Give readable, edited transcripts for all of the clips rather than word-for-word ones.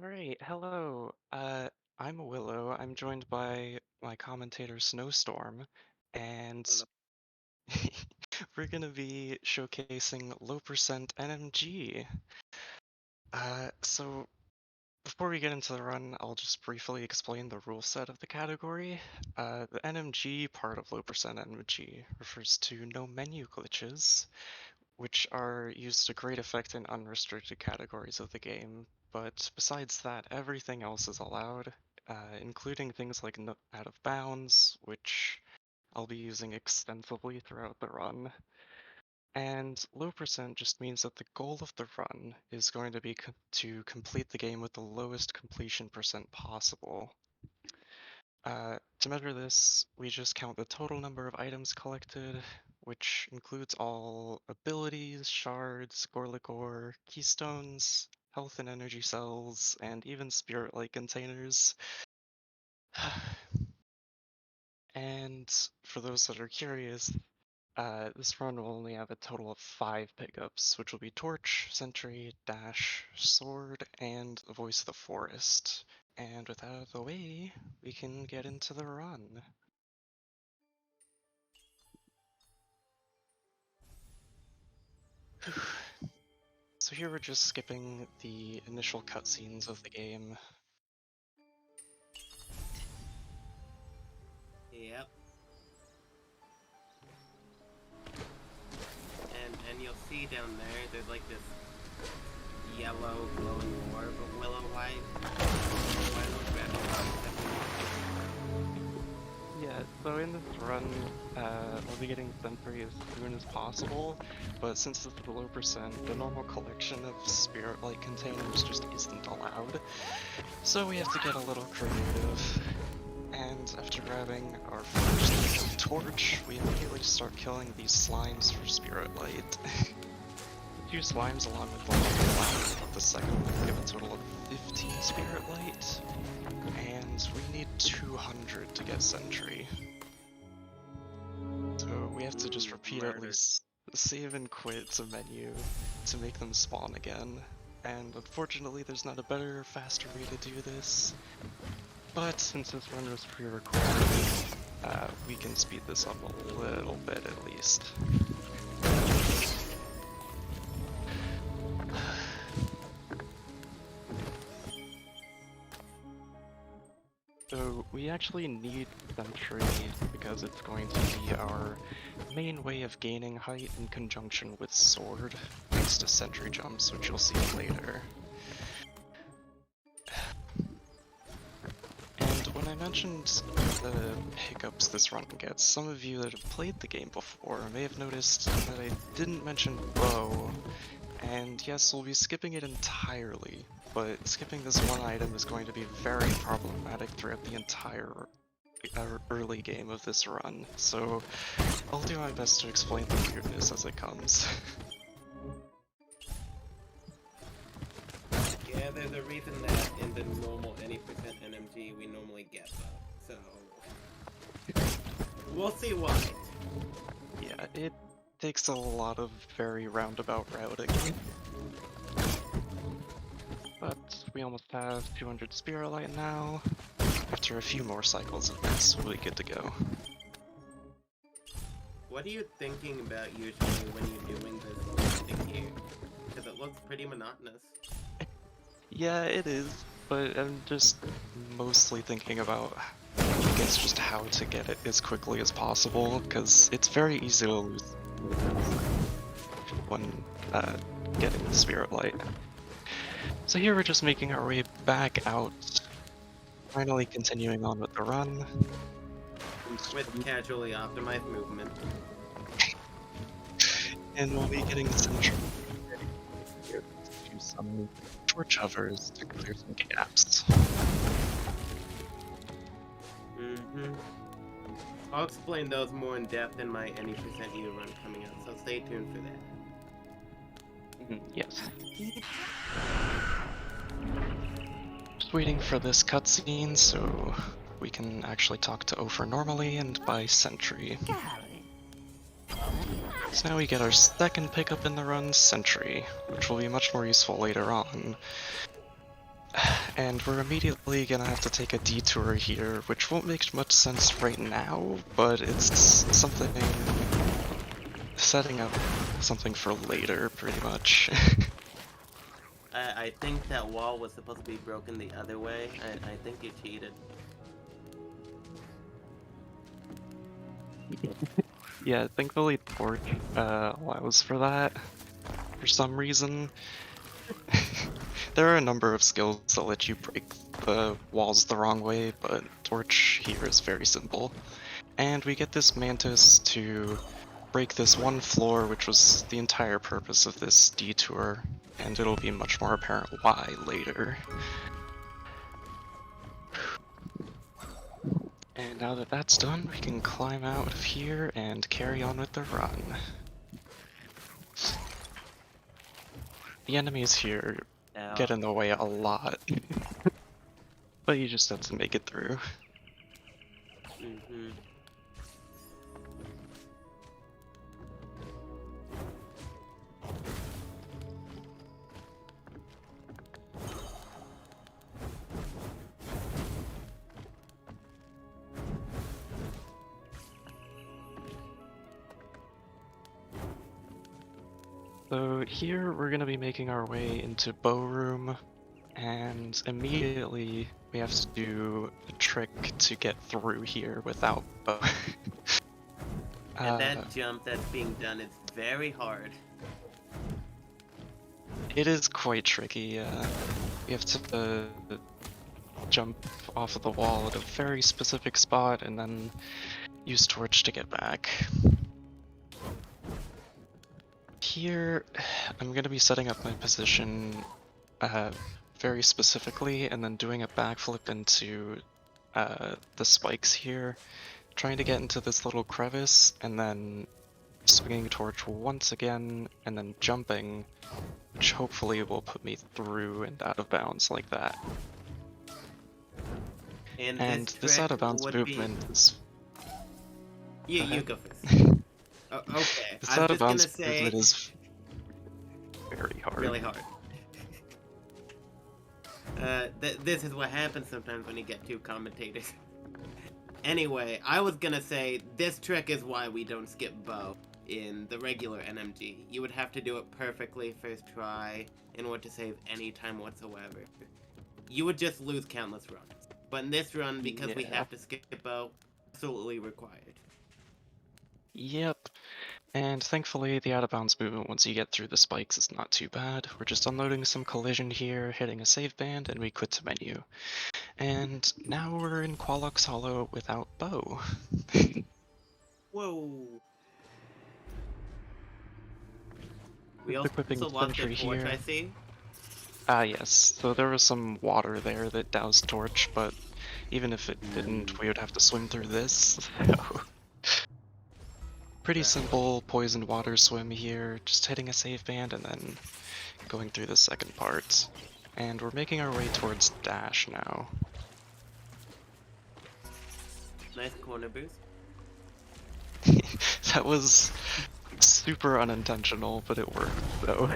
Alright, hello. I'm Willow. I'm joined by my commentator Snowstorm, and Hello. we're gonna be showcasing low percent NMG. So before we get into the run, I'll just briefly explain the rule set of the category. The NMG part of low percent NMG refers to no menu glitches, which are used to great effect in unrestricted categories of the game, but besides that, everything else is allowed, including things like out of bounds, which I'll be using extensively throughout the run. And low percent just means that the goal of the run is going to be to complete the game with the lowest completion percent possible. To measure this, we just count the total number of items collected, which includes all abilities, shards, Gorligor, keystones, health and energy cells, and even spirit-like containers. And for those that are curious, this run will only have a total of 5 pickups, which will be Torch, Sentry, Dash, Sword, and Voice of the Forest. And with that out of the way, we can get into the run. So here we're just skipping the initial cutscenes of the game. Yep. And you'll see down there, there's like this yellow glowing orb of Willow light. Yeah, so in this run, we'll be getting Sentry as soon as possible, but since it's the low percent, the normal collection of spirit-like containers just isn't allowed. So we have to get a little creative. And after grabbing our first torch, we immediately start killing these slimes for spirit light. The 2 slimes along with the second one give a total of 15 spirit light, and we need 200 to get Sentry. So we have to just repeatedly save and quit the menu to make them spawn again. And unfortunately there's not a better, faster way to do this. But since this run was pre-recorded, we can speed this up a little bit at least. So we actually need Sentry because it's going to be our main way of gaining height in conjunction with Sword, thanks to Sentry jumps, which you'll see later. And when I mentioned the hiccups this run gets, some of you that have played the game before may have noticed that I didn't mention bow. And yes, we'll be skipping it entirely, but skipping this one item is going to be very problematic throughout the entire early game of this run, so I'll do my best to explain the weirdness as it comes. Yeah, there's a reason that in the normal any percent NMG we normally get that, so we'll see why. Yeah, it takes a lot of very roundabout routing. But we almost have 200 Spirit Light now. After a few more cycles of this, we'll be good to go. What are you thinking about usually when you're doing this here? Because it looks pretty monotonous. Yeah, it is, but I'm just mostly thinking about, I guess, just how to get it as quickly as possible, because it's very easy to lose when getting the Spirit Light. So here we're just making our way back out, finally continuing on with the run. With casually optimized movement. And we'll be getting some some torch hovers to clear some gaps. I'll explain those more in depth in my any percent U run coming up, so stay tuned for that. Yes. Just waiting for this cutscene so we can actually talk to Ofer normally and buy Sentry. So now we get our second pickup in the run, Sentry, which will be much more useful later on. And we're immediately gonna have to take a detour here, which won't make much sense right now, but it's something... setting up something for later, pretty much. I think that wall was supposed to be broken the other way. I think you cheated. Yeah, thankfully Torch allows for that for some reason. There are a number of skills that let you break the walls the wrong way, but Torch here is very simple. And we get this Mantis to break this one floor, which was the entire purpose of this detour, and it'll be much more apparent why later. And now that that's done, we can climb out of here and carry on with the run. The enemies here get in the way a lot, but you just have to make it through. Mm-hmm. So here we're going to be making our way into Bow Room, and immediately we have to do a trick to get through here without bow. And that jump that's being done is very hard. It is quite tricky. You have to jump off of the wall at a very specific spot and then use Torch to get back. Here, I'm going to be setting up my position very specifically and then doing a backflip into the spikes here, trying to get into this little crevice and then swinging Torch once again and then jumping, which hopefully will put me through and out of bounds like that. And this out of bounds movement is... You go first. Oh, okay. This I'm out of just gonna bounds say movement is very hard. really hard. This is what happens sometimes when you get two commentators. Anyway, I was gonna say this trick is why we don't skip bow in the regular NMG. You would have to do it perfectly first try in order to save any time whatsoever. You would just lose countless runs. But in this run, because we have to skip bow, absolutely required. Yep. And thankfully, the out-of-bounds movement, once you get through the spikes, is not too bad. We're just unloading some collision here, hitting a save band, and we quit to menu. And now we're in Qualox Hollow without bow. Whoa! We also lost the torch, I see. Yes. So there was some water there that doused Torch, but even if it didn't, we would have to swim through this. So... Pretty simple poisoned water swim here, just hitting a save band and then going through the second part. And we're making our way towards Dash now. Nice corner boost. That was super unintentional, but it worked though.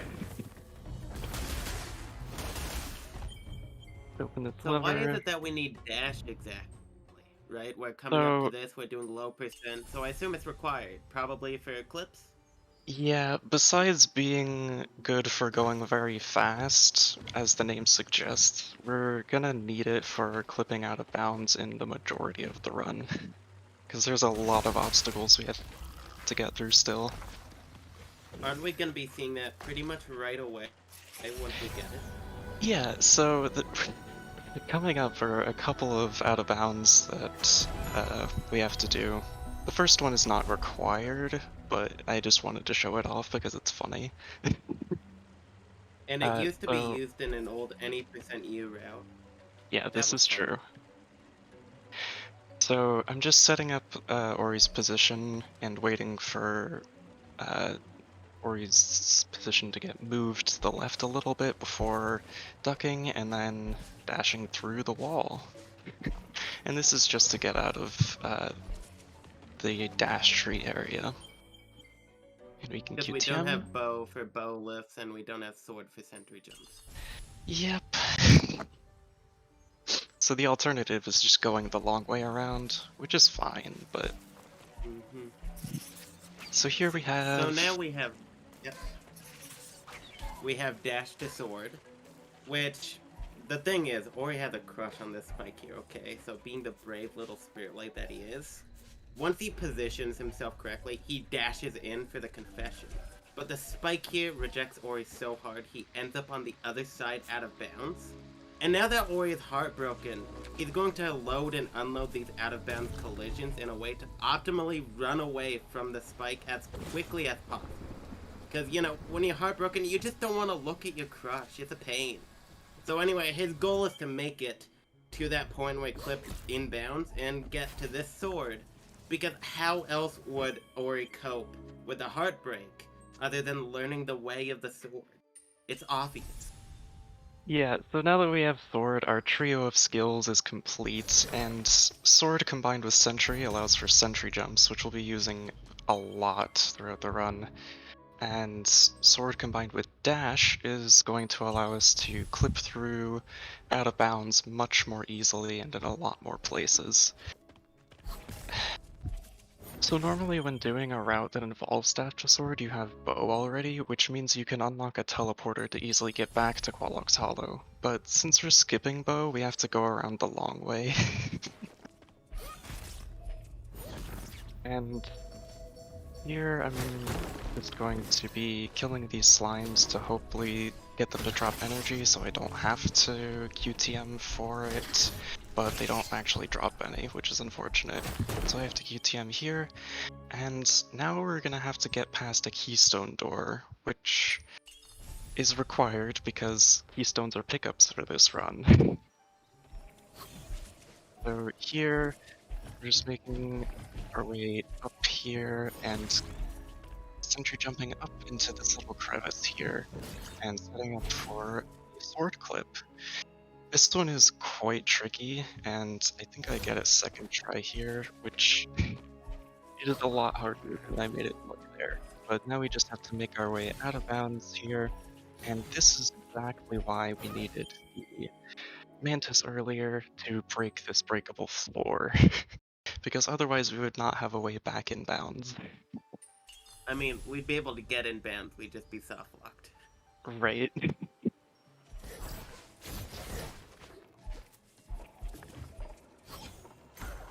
Open this lever. Why is it that we need Dash exactly? Right? We're coming up to this, we're doing low percent, so I assume it's required, probably for Eclipse? Yeah, besides being good for going very fast, as the name suggests, we're gonna need it for clipping out of bounds in the majority of the run. Because there's a lot of obstacles we have to get through still. Aren't we gonna be seeing that pretty much right away once we get it? Yeah, so coming up are a couple of out of bounds that we have to do. The first one is not required, but I just wanted to show it off because it's funny. And it used to be used in an old any %U route. Yeah, this is true. So I'm just setting up Ori's position and waiting for Ori's position to get moved to the left a little bit before ducking and then dashing through the wall. And this is just to get out of the dash tree area. And we can QTM. Because we don't have bow for bow lifts and we don't have sword for sentry jumps. Yep. So the alternative is just going the long way around, which is fine, but... Mm-hmm. So here we have... So now we have... Yep. We have dash to sword, which... The thing is, Ori has a crush on this spike here, okay? So being the brave little spirit light that he is, once he positions himself correctly, he dashes in for the confession. But the spike here rejects Ori so hard, he ends up on the other side out of bounds. And now that Ori is heartbroken, he's going to load and unload these out-of-bounds collisions in a way to optimally run away from the spike as quickly as possible. Because, you know, when you're heartbroken, you just don't want to look at your crush. It's a pain. So anyway, his goal is to make it to that point where he clips inbounds and get to this sword. Because how else would Ori cope with a heartbreak other than learning the way of the sword? It's obvious. Yeah, so now that we have Sword, our trio of skills is complete, and Sword combined with Sentry allows for Sentry jumps, which we'll be using a lot throughout the run. And Sword combined with Dash is going to allow us to clip through out of bounds much more easily and in a lot more places. So normally when doing a route that involves Dash to Sword, you have Bow already, which means you can unlock a teleporter to easily get back to Qualox Hollow. But since we're skipping Bow, we have to go around the long way. And here I'm just going to be killing these slimes to hopefully get them to drop energy so I don't have to QTM for it. But they don't actually drop any, which is unfortunate. So I have to QTM here, and now we're gonna have to get past a keystone door, which is required because keystones are pickups for this run. So here, we're just making our way up here and sentry jumping up into this little crevice here and setting up for a sword clip. This one is quite tricky, and I think I get a second try here, which it is a lot harder than I made it look there. But now we just have to make our way out of bounds here, and this is exactly why we needed the Mantis earlier to break this breakable floor, because otherwise we would not have a way back in bounds. I mean, we'd be able to get in bounds, we'd just be soft-locked. Right.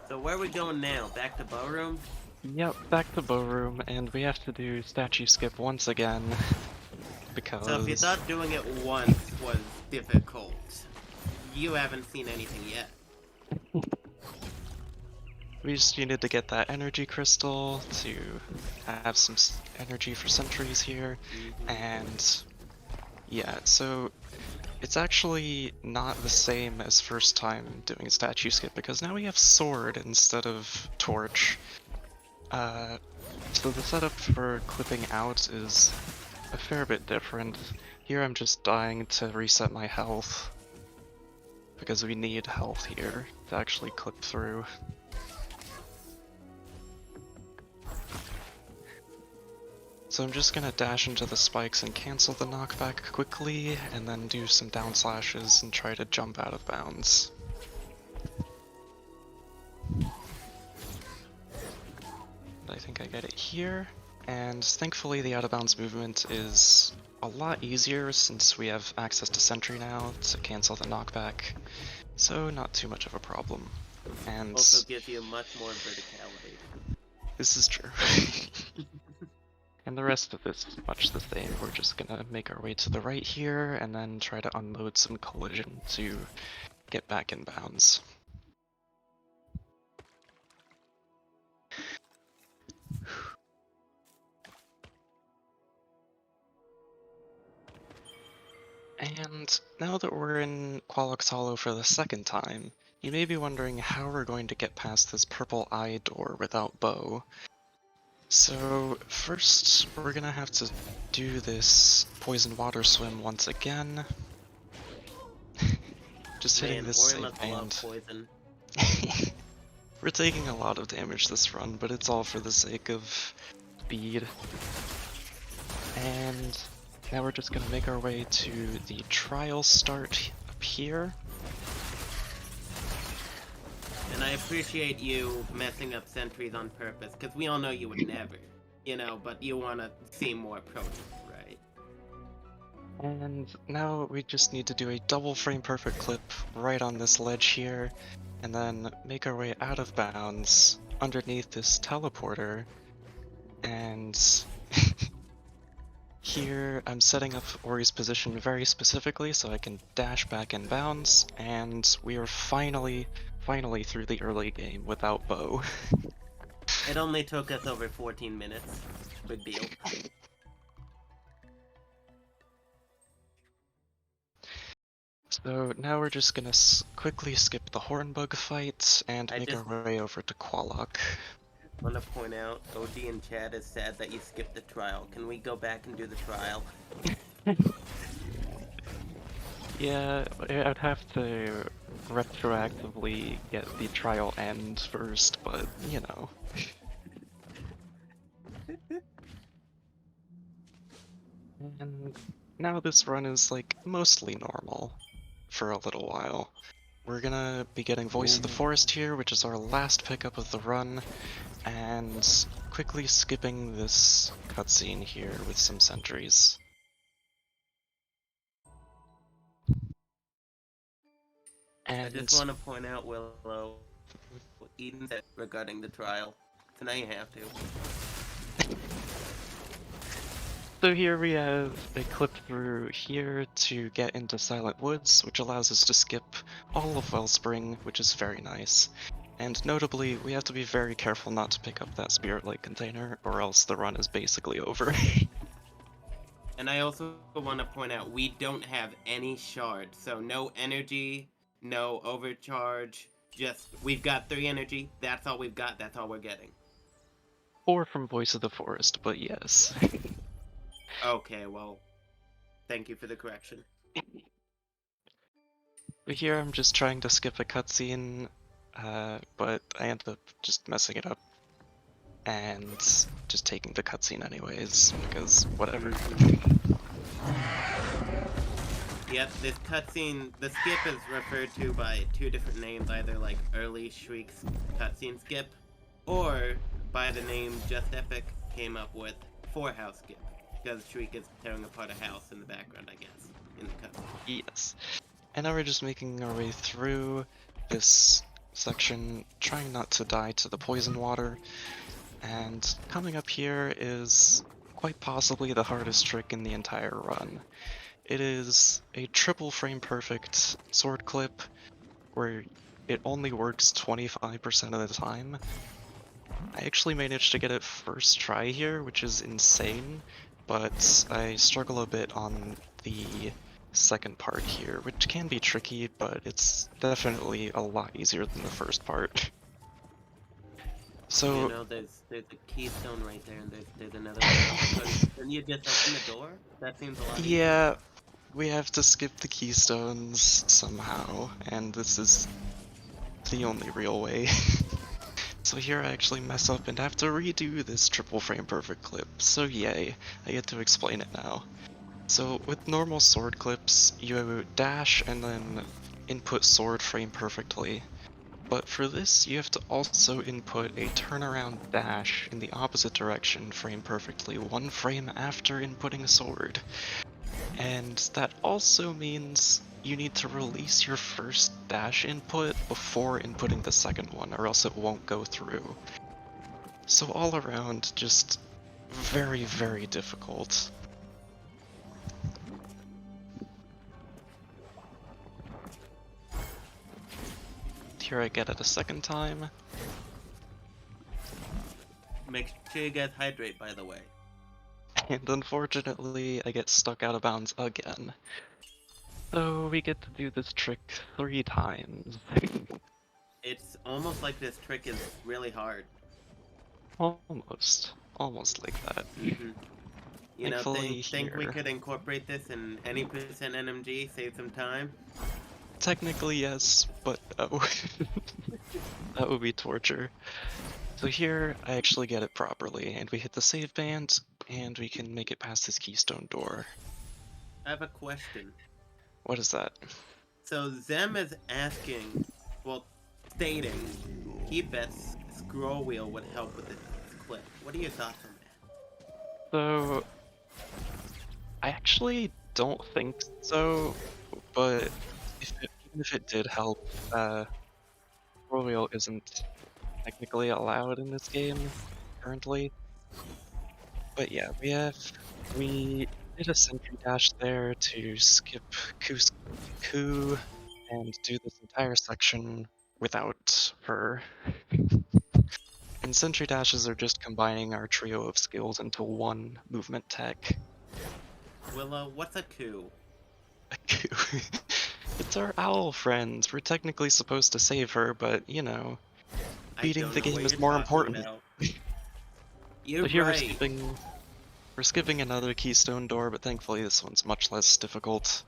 So where are we going now? Back to Bowroom? Yep, back to Bowroom, and we have to do statue skip once again, because... So if you thought doing it once was difficult, you haven't seen anything yet. We just needed to get that energy crystal to have some energy for sentries here, and yeah, so it's actually not the same as first time doing statue skip because now we have sword instead of torch. So the setup for clipping out is a fair bit different. Here I'm just dying to reset my health because we need health here to actually clip through. So I'm just gonna dash into the spikes and cancel the knockback quickly, and then do some down slashes and try to jump out of bounds. I think I get it here, and thankfully the out of bounds movement is a lot easier since we have access to sentry now to cancel the knockback, so not too much of a problem. And also gives you much more verticality. This is true. And the rest of this is much the same. We're just gonna make our way to the right here and then try to unload some collision to get back in bounds. And now that we're in Qualox Hollow for the second time, you may be wondering how we're going to get past this purple eye door without Bow. So first, we're gonna have to do this poison water swim once again. Just hitting this save band. Poison. We're taking a lot of damage this run, but it's all for the sake of speed. And now we're just gonna make our way to the trial start up here. appreciate you messing up sentries on purpose, because we all know you would never, you know, but you want to see more approachable, right? And now we just need to do a double frame perfect clip right on this ledge here, and then make our way out of bounds underneath this teleporter. And here I'm setting up Ori's position very specifically so I can dash back in bounds, and we are finally through the early game without bow. It only took us over 14 minutes. Big deal. So now we're just gonna quickly skip the Hornbug fight and I make just our way over to Quallock. want to point out, OG in chat is sad that you skipped the trial. Can we go back and do the trial? Yeah, I'd have to retroactively get the trial end first, but you know. And now this run is like mostly normal for a little while. We're gonna be getting Voice of the Forest here, which is our last pickup of the run, and quickly skipping this cutscene here with some sentries. I And just want to point out, Willow, what Eden said regarding the trial. So now you have to. so here we have a clip through here to get into Silent Woods, which allows us to skip all of Wellspring, which is very nice. And notably, we have to be very careful not to pick up that Spirit Lake container, or else the run is basically over. And I also want to point out, we don't have any shards, so no energy, no overcharge, just, we've got 3 energy, that's all we've got, that's all we're getting. 4 from Voice of the Forest, but yes. Okay, well, thank you for the correction. But here I'm just trying to skip a cutscene, but I end up just messing it up and just taking the cutscene anyways, because whatever. Yep, this cutscene, the skip is referred to by 2 different names, either like Early Shriek's cutscene skip, or by the name Just Epic came up with, 4-house skip, because Shriek is tearing apart a house in the background, I guess, in the cutscene. Yes. And now we're just making our way through this section, trying not to die to the poison water. And coming up here is quite possibly the hardest trick in the entire run. It is a triple frame perfect sword clip where it only works 25% of the time. I actually managed to get it first try here, which is insane, but I struggle a bit on the second part here, which can be tricky, but it's definitely a lot easier than the first part. So, You know, there's a keystone right there, and there's another one. Can you just open the door? That seems a lot easier. yeah, we have to skip the keystones somehow, and this is the only real way. So here I actually mess up and have to redo this triple frame perfect clip, so yay, I get to explain it now. So with normal sword clips, you dash and then input sword frame perfectly. But for this, you have to also input a turnaround dash in the opposite direction frame perfectly 1 frame after inputting a sword. And that also means you need to release your first dash input before inputting the second one, or else it won't go through. So all around, just very, very difficult. Here I get it a second time. Make sure you guys hydrate, by the way. And unfortunately, I get stuck out of bounds again. So we get to do this trick 3 times. It's almost like this trick is really hard. Almost like that. You know, Thankfully think we here- could incorporate this in any percent NMG, save some time? Technically yes, but no. That would be torture. So here, I actually get it properly, and we hit the save band, and we can make it past this keystone door. I have a question. What is that? So Zem is asking, well, stating, bet scroll wheel would help with this clip. What are your thoughts on that? So, I actually don't think so, but even if it did help, scroll wheel isn't technically allowed in this game currently. But yeah, we did a sentry dash there to skip Coup and do this entire section without her. And sentry dashes are just combining our trio of skills into one movement tech. Willow, what's a coup? A coup. It's our owl friends. We're technically supposed to save her, but you know, I beating don't the know what game is you're more talking important. about. You're So here right. we're skipping another keystone door, but thankfully this one's much less difficult.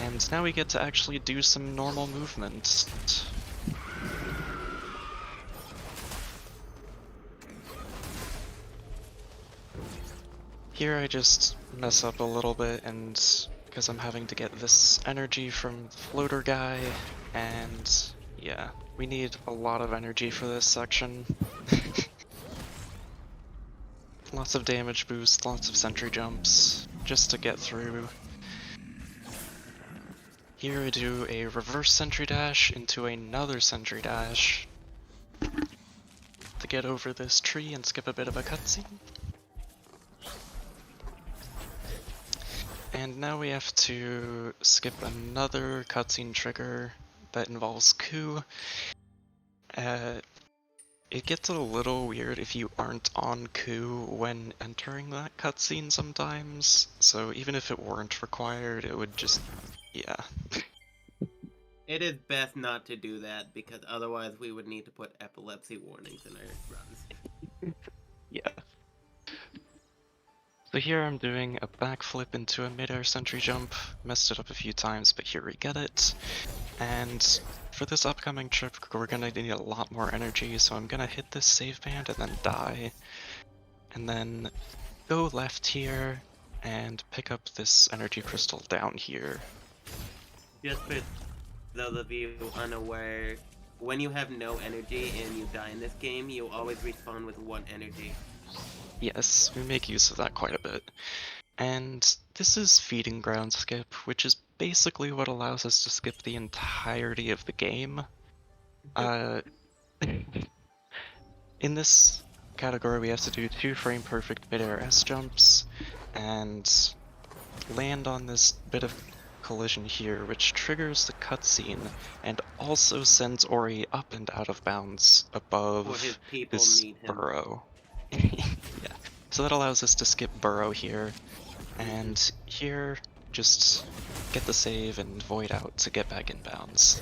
And now we get to actually do some normal movement. Here I just mess up a little bit, and because I'm having to get this energy from the floater guy, and yeah, we need a lot of energy for this section. Lots of damage boosts, lots of sentry jumps, just to get through. Here I do a reverse sentry dash into another sentry dash to get over this tree and skip a bit of a cutscene. And now we have to skip another cutscene trigger that involves Coup. It gets a little weird if you aren't on Coup when entering that cutscene sometimes, so even if it weren't required, it would just, yeah. It is best not to do that, because otherwise we would need to put epilepsy warnings in our runs. Yeah. So here I'm doing a backflip into a mid-air sentry jump, messed it up a few times, but here we get it. And for this upcoming trip, we're gonna need a lot more energy, so I'm gonna hit this save band and then die. And then go left here and pick up this energy crystal down here. Just for those of you unaware, when you have no energy and you die in this game, you always respawn with 1 energy. Yes, we make use of that quite a bit. And this is Feeding Ground skip, which is basically what allows us to skip the entirety of the game. In this category, we have to do 2 frame perfect mid-air S jumps and land on this bit of collision here, which triggers the cutscene and also sends Ori up and out of bounds above Or his people his need him. burrow. Yeah, so that allows us to skip burrow here, and here just get the save and void out to get back in bounds.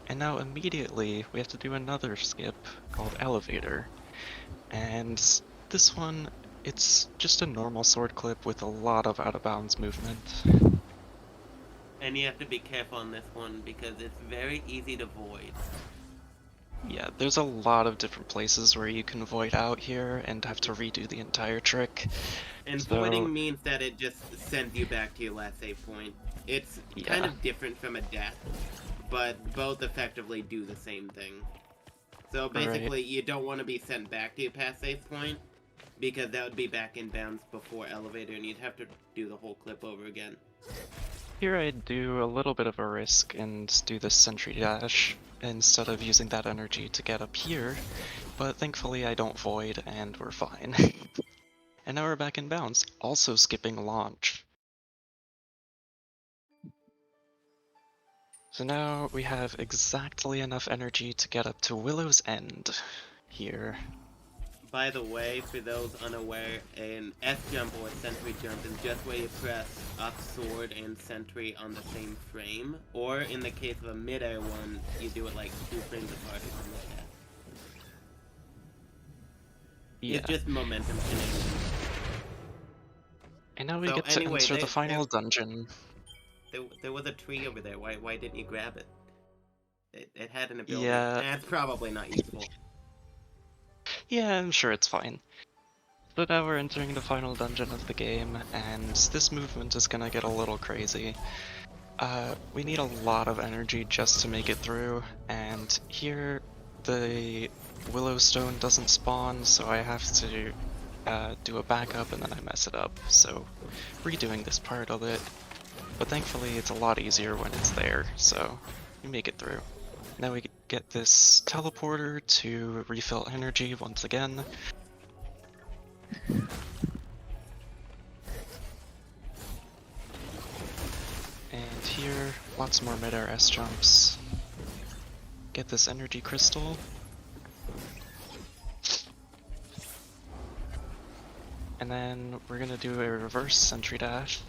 And now immediately we have to do another skip called Elevator. And this one, it's just a normal sword clip with a lot of out-of-bounds movement. And you have to be careful on this one, because it's very easy to void. Yeah, there's a lot of different places where you can void out here and have to redo the entire trick. And So, voiding means that it just sends you back to your last save point. It's kind of different from a death, but both effectively do the same thing. So basically, you don't want to be sent back to your past save point, because that would be back in bounds before elevator, and you'd have to do the whole clip over again. Here I do a little bit of a risk and do the sentry dash instead of using that energy to get up here, but thankfully I don't void and we're fine. And now we're back in bounds, also skipping launch. So now we have exactly enough energy to get up to Willow's End here. By the way, for those unaware, an S jump or a sentry jump is just where you press up sword and sentry on the same frame, or in the case of a mid-air one, you do it like 2 frames apart or something like that. Yeah. It's just momentum shenanigans. And now we get to enter the final dungeon. There was a tree over there. Why didn't you grab it? It had an ability. Yeah. That's probably not useful. Yeah, I'm sure it's fine. So now we're entering the final dungeon of the game, and this movement is gonna get a little crazy. We need a lot of energy just to make it through, and here the Willow stone doesn't spawn, so I have to do a backup and then I mess it up. So redoing this part of it, but thankfully it's a lot easier when it's there, so we make it through. Now we get this teleporter to refill energy once again. And here, lots more mid-air S jumps. Get this energy crystal. And then we're gonna do a reverse sentry dash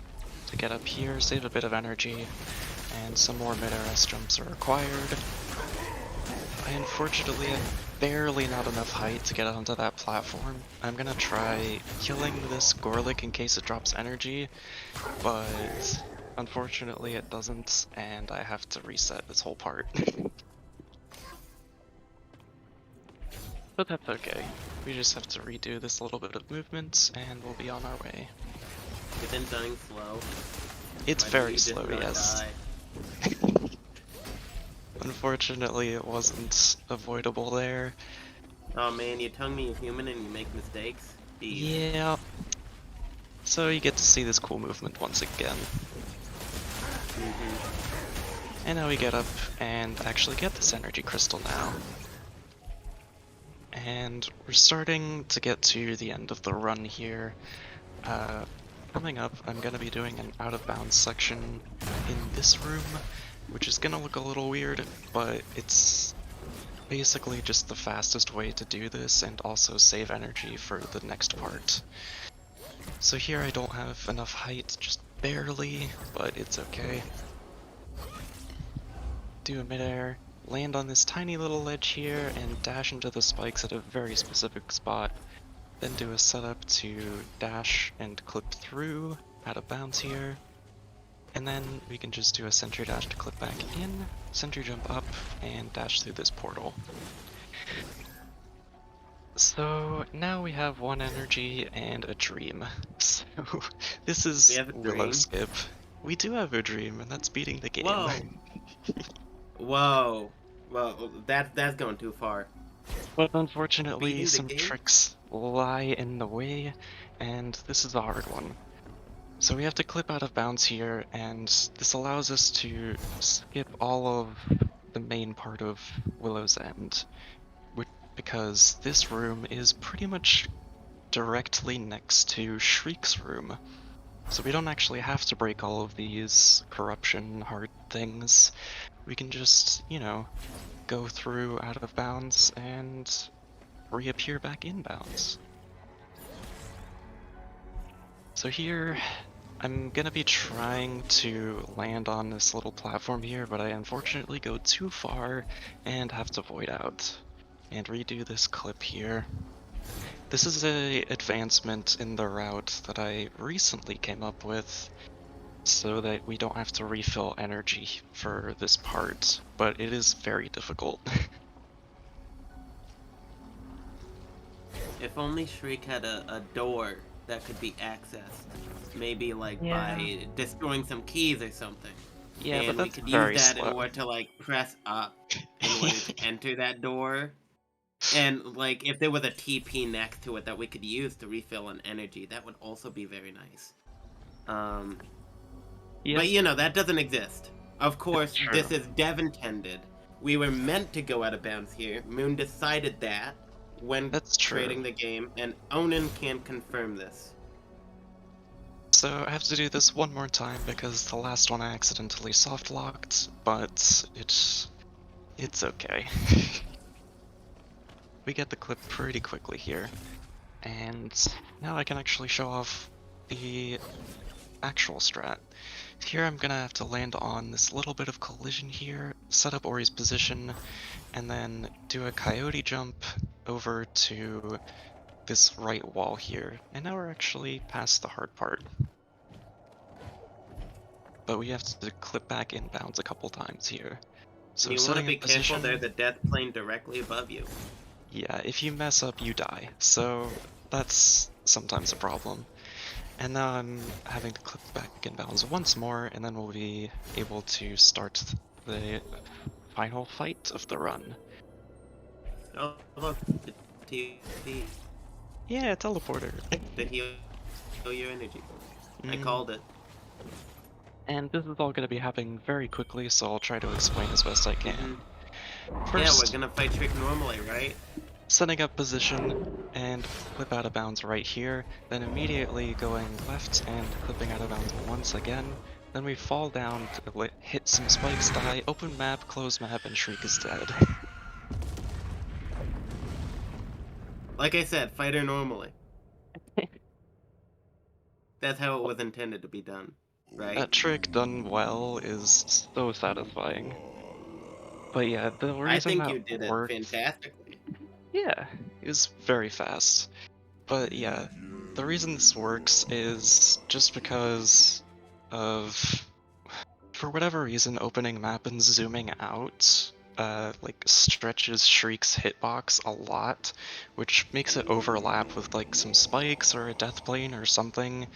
to get up here, save a bit of energy, and some more mid-air S jumps are required. I unfortunately have barely not enough height to get onto that platform. I'm gonna try killing this Gorlick in case it drops energy, but unfortunately it doesn't, and I have to reset this whole part. But that's okay. We just have to redo this little bit of movement, and we'll be on our way. Isn't dying slow? It's Why do very you just slow, not yes. die? Unfortunately, it wasn't avoidable there. Oh man, you tongue me a human and you make mistakes? Jeez. Yeah. So you get to see this cool movement once again. And now we get up and actually get this energy crystal now. And we're starting to get to the end of the run here. Coming up, I'm going to be doing an out-of-bounds section in this room, which is going to look a little weird, but it's basically just the fastest way to do this and also save energy for the next part. So here I don't have enough height, just barely, but it's okay. Do a mid-air, land on this tiny little ledge here, and dash into the spikes at a very specific spot. Then do a setup to dash and clip through, out of bounds here. And then we can just do a sentry dash to clip back in, sentry jump up, and dash through this portal. So now we have 1 energy and a dream. So this is Willow skip. We do have a dream, and that's beating the game. Whoa. Whoa. Well, that's going too far. But unfortunately, some tricks lie in the way, and this is a hard one. So we have to clip out of bounds here, and this allows us to skip all of the main part of Willow's End, because this room is pretty much directly next to Shriek's room. So we don't actually have to break all of these corruption hard things. We can just, you know, go through out of bounds and reappear back in bounds. So here, I'm gonna be trying to land on this little platform here, but I unfortunately go too far and have to void out and redo this clip here. This is a advancement in the route that I recently came up with so that we don't have to refill energy for this part, but it is very difficult. If only Shriek had a door that could be accessed. Maybe like by destroying some keys or something. Yeah, and but we that's could very use that slow. in order to like press up in order to enter that door. And like if there was a TP next to it that we could use to refill an energy, that would also be very nice. But you know, that doesn't exist. Of course, this is dev intended. We were meant to go out of bounds here. Moon decided that when creating the game, and Onin can confirm this. So I have to do this one more time because the last one I accidentally soft locked, but it's okay. We get the clip pretty quickly here, and now I can actually show off the actual strat. Here I'm gonna have to land on this little bit of collision here, set up Ori's position, and then do a coyote jump over to this right wall here. And now we're actually past the hard part. But we have to clip back inbounds a couple times here. So you want to be careful, there's a death plane directly above you. Yeah, if you mess up, you die. So that's sometimes a problem. And now I'm having to click back in bounds once more, and then we'll be able to start the final fight of the run. Oh, look, the TV, Yeah, teleporter. the heal your energy. I Mm. called it. And this is all going to be happening very quickly, so I'll try to explain as best I can. Yeah, we're First, gonna fight Trick normally, right? setting up position and clip out of bounds right here, then immediately going left and clipping out of bounds once again. Then we fall down to hit some spikes, die, open map, close map, and Shriek is dead. Like I said, fight her normally. That's how it was intended to be done, right? That trick done well is so satisfying. But yeah, the I reason think that you did it worked, fantastically. yeah, is very fast. But yeah, the reason this works is just because of, for whatever reason, opening map and zooming out like stretches Shriek's hitbox a lot, which makes it overlap with like some spikes or a death plane or something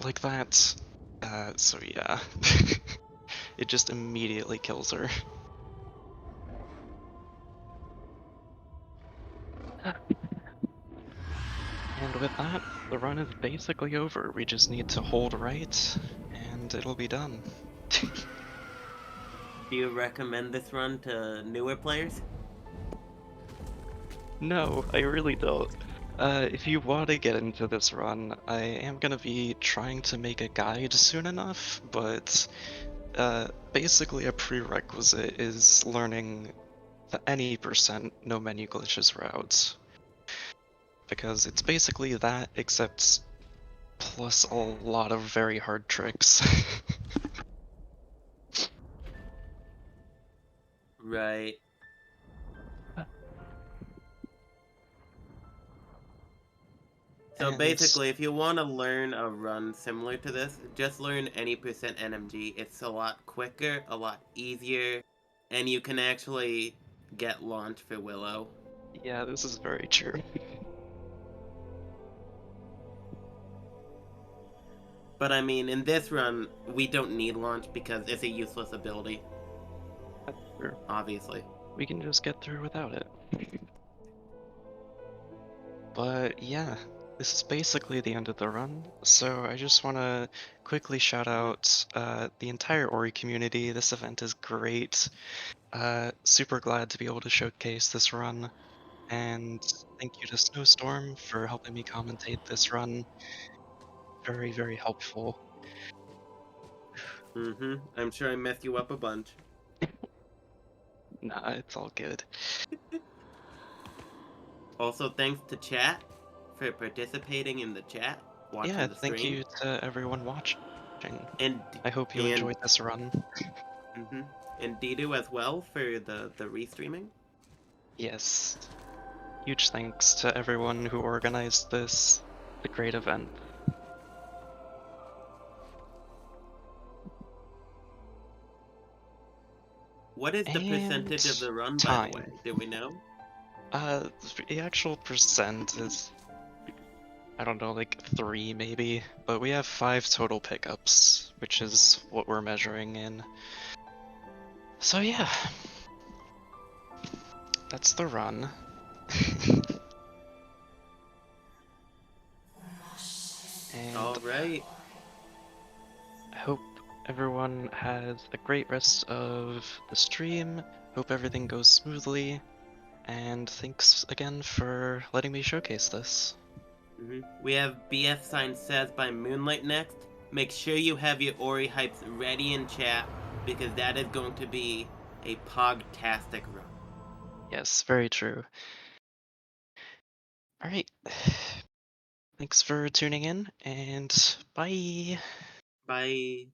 like that. So yeah, it just immediately kills her. And with that, the run is basically over. We just need to hold right, and it'll be done. Do you recommend this run to newer players? No, I really don't. If you want to get into this run, I am going to be trying to make a guide soon enough, but basically a prerequisite is learning the any percent no menu glitches routes. Because it's basically that, except plus a lot of very hard tricks. Right. So And basically, if you want to learn a run similar to this, just learn any percent NMG. It's a lot quicker, a lot easier, and you can actually get launch for Willow. yeah, this is very true. But I mean, in this run, we don't need launch because it's a useless ability, That's true. obviously. We can just get through without it. But yeah, this is basically the end of the run. So I just want to quickly shout out the entire Ori community. This event is great. Super glad to be able to showcase this run. And thank you to Snowstorm for helping me commentate this run. Very, very helpful. I'm sure I messed you up a bunch. Nah, it's all good. Also, thanks to chat for participating in the chat, Yeah, watching the thank stream, you to everyone watching. and I hope you and enjoyed this run. hmm and Dido as well for the restreaming. Yes. Huge thanks to everyone who organized this. The great event. What is the And percentage of the run, by the way? time. Do we know? The actual percent is, I don't know, like 3 maybe, but we have 5 total pickups, which is what we're measuring in. So yeah, that's the run. And All right. I hope everyone has a great rest of the stream. Hope everything goes smoothly. And thanks again for letting me showcase this. We have BF sign says by Moonlight next. Make sure you have your Ori hypes ready in chat because that is going to be a pogtastic run. Yes, very true. Alright. Thanks for tuning in, and bye! Bye.